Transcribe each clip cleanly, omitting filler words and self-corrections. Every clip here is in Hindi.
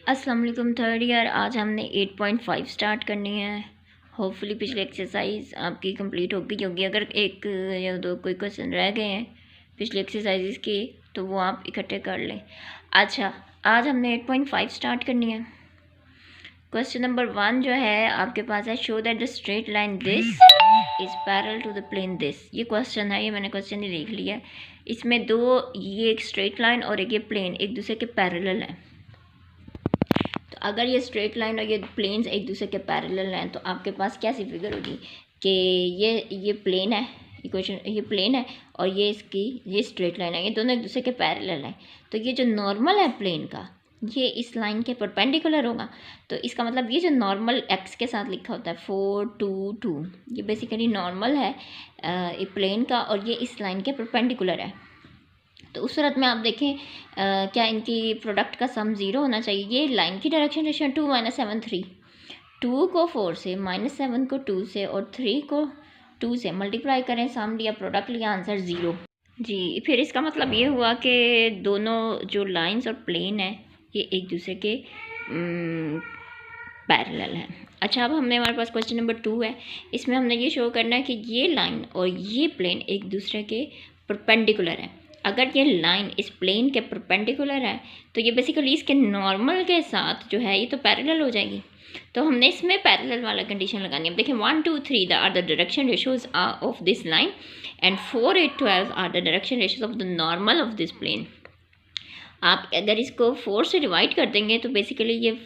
अस्सलाम वालेकुम थर्ड ईयर। आज हमने 8.5 स्टार्ट करनी है। होपफुली पिछली एक्सरसाइज आपकी कंप्लीट होगी होगी। अगर एक या दो कोई क्वेश्चन रह गए हैं पिछली एक्सरसाइजेज के तो वो आप इकट्ठे कर लें। अच्छा, आज हमने 8.5 स्टार्ट करनी है। क्वेश्चन नंबर 1 जो है आपके पास है, show that the straight line this is parallel to the plane this. ये क्वेश्चन है, ये मैंने क्वेश्चन ही लिख लिया है। इसमें दो, ये एक स्ट्रेट लाइन और एक ये प्लेन एक दूसरे के पैरेलल हैं। अगर ये स्ट्रेट लाइन और ये प्लेन्स एक दूसरे के पैरेलल हैं तो आपके पास कैसी फिगर होगी कि ये प्लेन है, इक्वेशन ये प्लेन है और ये स्ट्रेट लाइन है, ये दोनों एक दूसरे के पैरेलल हैं। तो ये जो नॉर्मल है प्लेन का, ये इस लाइन के परपेंडिकुलर होगा। तो इसका मतलब ये जो नॉर्मल एक्स के साथ लिखा होता है 4 2 2, ये बेसिकली नॉर्मल है प्लेन का और ये इस लाइन के परपेंडिकुलर है। तो उस सूरत में आप देखें क्या इनकी प्रोडक्ट का सम 0 होना चाहिए। ये लाइन की डायरेक्शन रेशियो 2 - 7 3, 2 को 4 से, -7 को 2 से और 3 को 2 से मल्टीप्लाई करें, सम लिया, प्रोडक्ट लिया, आंसर 0 जी। फिर इसका मतलब ये हुआ कि दोनों जो लाइंस और प्लेन है ये एक दूसरे के पैरेलल हैं। अच्छा, अब हमारे पास क्वेश्चन नंबर 2 है। इसमें हमने ये शो करना है कि ये लाइन और ये प्लेन एक दूसरे के परपेंडिकुलर है। अगर ये लाइन इस प्लेन के परपेंडिकुलर है तो ये बेसिकली इसके नॉर्मल के साथ जो है ये तो पैरेलल हो जाएगी। तो हमने इसमें पैरेलल वाला कंडीशन लगानी है। देखें 1 2 3 are the direction ratios of this line and 4 8 12 are the direction ratios of the normal of this plane. आप अगर इसको 4 से डिवाइड कर देंगे तो बेसिकली ये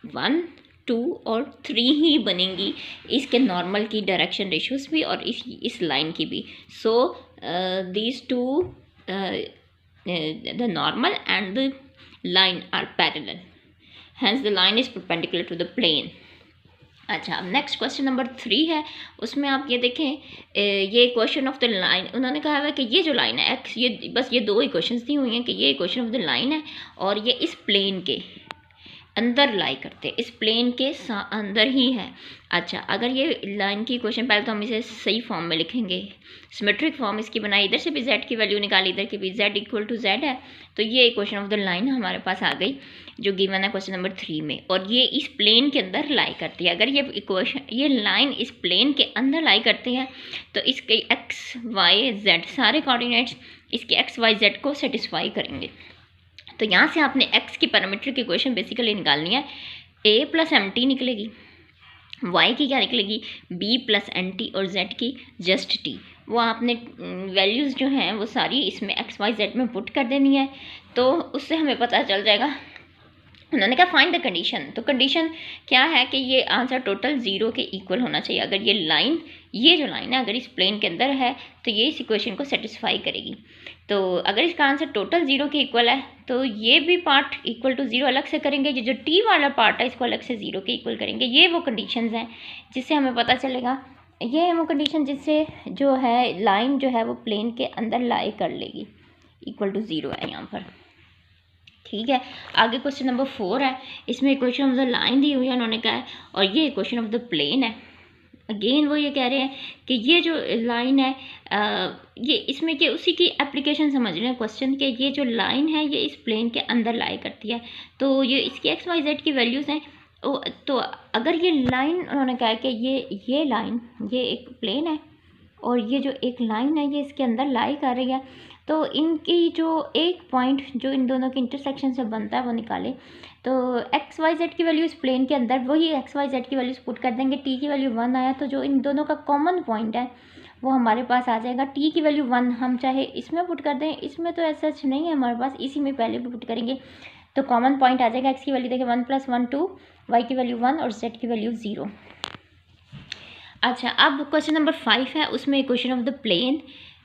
1 2 और 3 ही बनेंगी, इसके नॉर्मल की डायरेक्शन रेशियोज भी और इस लाइन की भी। So these two the normal and the line are parallel, hence the line is perpendicular to the plane। अच्छा, अब नेक्स्ट क्वेश्चन नंबर 3 है। उसमें आप ये देखें, ये इक्वेशन ऑफ द लाइन उन्होंने कहा है कि ये जो लाइन है एक्स, ये बस ये दो इक्वेशंस दी हुई हैं कि ये इक्वेशन ऑफ द लाइन है और ये इस प्लेन के अंदर लाई करते, इस प्लेन के अंदर ही है। अच्छा, अगर ये लाइन की इक्वेशन, पहले तो हम इसे सही फॉर्म में लिखेंगे, सिमेट्रिक फॉर्म इसकी बनाई, इधर से भी z की वैल्यू निकाली, इधर की भी z इक्वल टू z है। तो ये इक्वेशन ऑफ द लाइन हमारे पास आ गई जो गिवन है क्वेश्चन नंबर 3 में, और ये इस प्लेन के अंदर लाई करती है। अगर ये इक्वेशन, ये लाइन इस प्लेन के अंदर लाई करती है तो इसके x y z सारे कोऑर्डिनेट्स इसके x y z को सेटिस्फाई करेंगे। तो यहाँ से आपने x की पैरामीट्रिक इक्वेशन बेसिकली निकालनी है। a + mt निकलेगी, y की क्या निकलेगी b + nt और z की जस्ट t। वो आपने वैल्यूज़ जो हैं वो सारी इसमें x y z में पुट कर देनी है, तो उससे हमें पता चल जाएगा। उन्होंने कहा फाइंड द कंडीशन, तो कंडीशन क्या है कि ये आंसर टोटल 0 के इक्वल होना चाहिए। अगर ये लाइन, ये जो लाइन है अगर इस प्लेन के अंदर है तो ये इस इक्वेशन को सेटिस्फाई करेगी। तो अगर इसका आंसर टोटल 0 के इक्वल है तो ये भी पार्ट इक्वल टू 0 अलग से करेंगे, ये जो टी वाला पार्ट है इसको अलग से 0 के इक्वल करेंगे। ये वो कंडीशंस हैं जिससे हमें पता चलेगा, ये है वो कंडीशन जिससे जो है लाइन जो है वो प्लेन के अंदर लाई कर लेगी, इक्वल टू 0 है यहाँ पर। ठीक है, आगे क्वेश्चन नंबर 4 है। इसमें इक्वेशन ऑफ द लाइन दी हुई है उन्होंने कहा है, और ये इक्वेशन ऑफ द प्लेन है। अगेन वो ये कह रहे हैं कि ये जो लाइन है ये इसमें ये उसी की एप्लीकेशन समझ रहे हैं क्वेश्चन के, ये जो लाइन है ये इस प्लेन के अंदर लाई करती है। तो ये इसकी एक्स वाई जेड की वैल्यूज़ हैं। तो अगर ये लाइन, उन्होंने कहा कि ये लाइन, ये एक प्लेन है और ये जो एक लाइन है ये इसके अंदर लाई कर रही है, तो इनकी जो एक पॉइंट जो इन दोनों के इंटरसेक्शन से बनता है वो निकाले। तो एक्स वाई जेड की वैल्यू इस प्लेन के अंदर, वही एक्स वाई जेड की वैल्यूज पुट कर देंगे। टी की वैल्यू 1 आया तो जो इन दोनों का कॉमन पॉइंट है वो हमारे पास आ जाएगा। टी की वैल्यू 1 हम चाहे इसमें पुट कर दें, इसमें तो ऐसा नहीं है हमारे पास, इसी में पहले भी पुट करेंगे तो कॉमन पॉइंट आ जाएगा। एक्स की वैल्यू देखिए 1 + 1 2, वाई की वैल्यू 1 और जेड की वैल्यू 0। अच्छा, अब क्वेश्चन नंबर 5 है। उसमें इक्वेशन ऑफ द प्लेन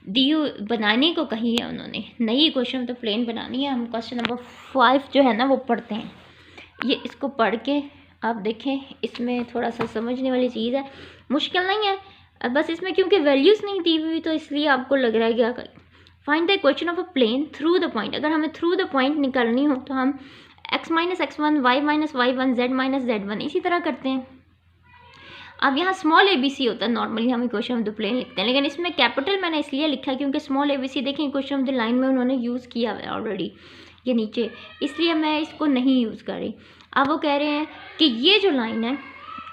दी बनाने को कही है उन्होंने, नई इक्वेशन ऑफ द प्लेन बनानी है। हम क्वेश्चन नंबर 5 जो है ना वो पढ़ते हैं। ये इसको पढ़ के आप देखें, इसमें थोड़ा सा समझने वाली चीज़ है, मुश्किल नहीं है, बस इसमें क्योंकि वैल्यूज़ नहीं दी हुई तो इसलिए आपको लग रहा है क्या करें। Find the equation of a plane through the point. अगर हमें थ्रू द पॉइंट निकालनी हो तो हम x - x1 y - y1 z - z1 इसी तरह करते हैं। अब यहाँ स्मॉल ABC होता है, नॉर्मली हम इक्वेशन ऑफ द प्लेन लिखते हैं, लेकिन इसमें कैपिटल मैंने इसलिए लिखा है क्योंकि स्मॉल ABC देखें इक्वेशन ऑफ द लाइन में उन्होंने यूज़ किया है ऑलरेडी। ये नीचे, इसलिए मैं इसको नहीं यूज़ कर रही। अब वो कह रहे हैं कि ये जो लाइन है,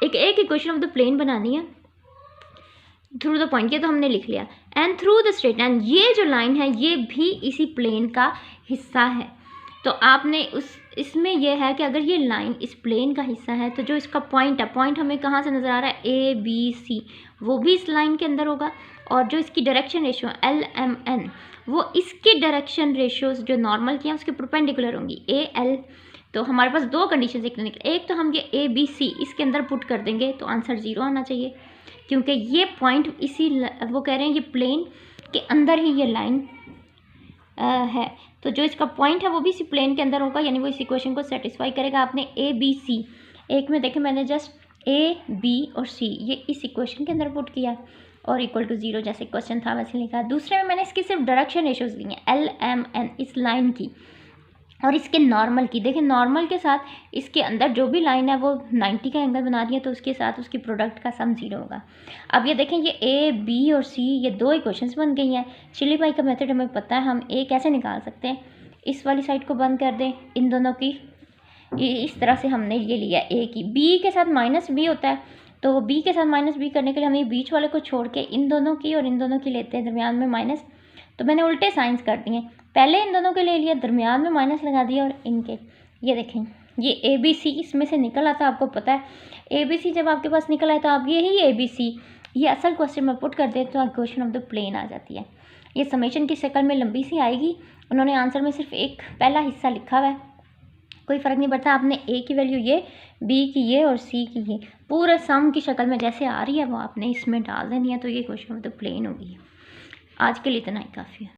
एक इक्वेशन ऑफ द प्लेन बनानी है थ्रू द पॉइंट, ये तो हमने लिख लिया, and through the straight, and ये जो लाइन है ये भी इसी प्लेन का हिस्सा है। तो आपने इसमें यह है कि अगर ये लाइन इस प्लेन का हिस्सा है तो जो इसका पॉइंट है, पॉइंट हमें कहाँ से नज़र आ रहा है, ABC, वो भी इस लाइन के अंदर होगा, और जो इसकी डायरेक्शन रेशियो LMN वो इसके डायरेक्शन रेशियोज जो नॉर्मल की हैं उसके परपेंडिकुलर होंगी AL। तो हमारे पास दो कंडीशन निकले, एक तो हम ये ABC इसके अंदर पुट कर देंगे तो आंसर 0 आना चाहिए, क्योंकि ये पॉइंट इसी, वो कह रहे हैं ये प्लेन के अंदर ही ये लाइन है, तो जो इसका पॉइंट है वो भी इसी प्लेन के अंदर होगा, यानी वो इस इक्वेशन को सेटिस्फाई करेगा। आपने ABC एक में देखें, मैंने जस्ट A, B और C ये इस इक्वेशन के अंदर पुट किया और इक्वल टू 0 जैसे क्वेश्चन था वैसे लिखा। दूसरे में मैंने इसकी सिर्फ डायरेक्शन रेशियोज ली हैं LMN इस लाइन की और इसके नॉर्मल की। देखिए नॉर्मल के साथ इसके अंदर जो भी लाइन है वो 90 का एंगल बना रही है, तो उसके साथ उसकी प्रोडक्ट का सम 0 होगा। अब ये देखें ये A, B और C ये दो इक्वेशंस बन गई हैं। चिली पाई का मेथड हमें पता है, हम A कैसे निकाल सकते हैं, इस वाली साइड को बंद कर दें, इन दोनों की इस तरह से हमने ये लिया A की, B के साथ -B होता है, तो B के साथ -B करने के लिए हम ये बीच वाले को छोड़ के इन दोनों की और इन दोनों की लेते हैं, दरमियान में माइनस, तो मैंने उल्टे साइंस कर दिए, पहले इन दोनों के ले लिया, दरमियान में माइनस लगा दिया और इनके, ये देखें ये ABC इसमें से निकल आता है। आपको पता है ABC जब आपके पास निकल आए तो आप यही ABC ये असल क्वेश्चन में पुट कर दे तो इक्वेशन ऑफ द प्लेन आ जाती है। ये समेशन की शक्ल में लंबी सी आएगी, उन्होंने आंसर में सिर्फ एक पहला हिस्सा लिखा हुआ है, कोई फ़र्क नहीं पड़ता, आपने A की वैल्यू ये, B की ये और C की ये पूरा सम की शक्ल में जैसे आ रही है वो आपने इसमें डाल देनी है, तो ये क्वेश्चन ऑफ द प्लेन होगी। आज के लिए इतना ही काफ़ी है।